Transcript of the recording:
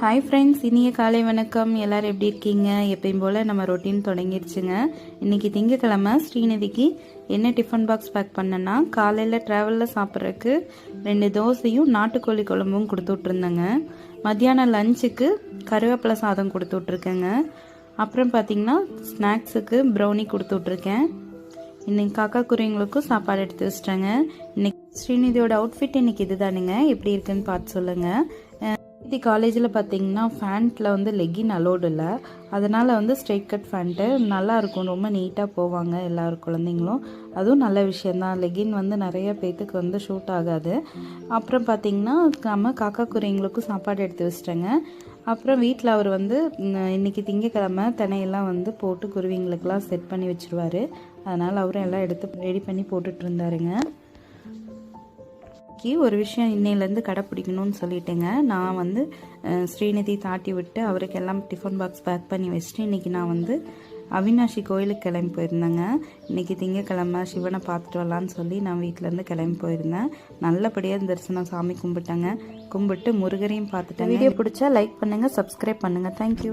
Hi friends, இனிய காலை வணக்கம். எல்லோரும் எப்படி இருக்கீங்க? எப்பயும் போல் நம்ம ரொட்டீன் தொடங்கிடுச்சுங்க. இன்றைக்கி திங்கக்கிழமை. ஸ்ரீநிதிக்கு என்ன டிஃபன் பாக்ஸ் பேக் பண்ணேன்னா, காலையில் ட்ராவலில் சாப்பிட்றதுக்கு 2 தோசையும் நாட்டுக்கோழி குழம்பும் கொடுத்து விட்ருந்தேங்க. மத்தியானம் லஞ்சுக்கு கருவேப்பிலை சாதம் கொடுத்து விட்ருக்கேங்க. அப்புறம் பார்த்திங்கன்னா ஸ்நாக்ஸுக்கு ப்ரௌனி கொடுத்து விட்ருக்கேன். இன்றைக்கி காக்கா குருவிங்களுக்கும் சாப்பாடு எடுத்து வச்சிட்டாங்க. இன்றைக்கி ஸ்ரீநிதியோட அவுட்ஃபிட் இன்றைக்கி இது தானுங்க. எப்படி இருக்குன்னு பார்த்து சொல்லுங்கள். காலேஜில் பார்த்தீங்கன்னா ஃபேண்ட்டில் வந்து லெக்கின் அலோடு இல்லை, அதனால் வந்து ஸ்ட்ரெயிட் கட் ஃபேண்ட்டு நல்லாயிருக்கும். ரொம்ப நீட்டாக போவாங்க எல்லாரும் குழந்தைங்களும். அதுவும் நல்ல விஷயந்தான். லெக்கின் வந்து நிறைய பேத்துக்கு வந்து ஷூட் ஆகாது. அப்புறம் பார்த்திங்கன்னா நம்ம காக்கா குருவிங்களுக்கும் சாப்பாடு எடுத்து வச்சிட்டேங்க. அப்புறம் வீட்டில் அவர் வந்து இன்றைக்கி திங்கக்கிழமை தினையெல்லாம் வந்து போட்டு குருவிங்களுக்கெல்லாம் செட் பண்ணி வச்சுருவார். அதனால் அவரும் எல்லாம் எடுத்து ரெடி பண்ணி போட்டுட்டு இருந்தாருங்க. ஒரு விஷயம் இன்னையிலேருந்து கடைப்பிடிக்கணும்னு சொல்லிட்டேங்க. நான் வந்து ஸ்ரீநிதி தாட்டி விட்டு அவருக்கு எல்லாம் டிஃபன் பாக்ஸ் பேக் பண்ணி வச்சுட்டு இன்றைக்கி நான் வந்து அவினாஷி கோயிலுக்கு கிளம்பி போயிருந்தேங்க. இன்றைக்கி திங்கக்கிழமை சிவனை பார்த்துட்டு வரலான்னு சொல்லி நான் வீட்டிலேருந்து கிளம்பி போயிருந்தேன். நல்லபடியாக தரிசனம் சாமி கும்பிட்டேங்க. கும்பிட்டு முருகரையும் பார்த்துட்டேன். வீடியோ பிடிச்சா லைக் பண்ணுங்கள், சப்ஸ்கிரைப் பண்ணுங்கள். தேங்க்யூ.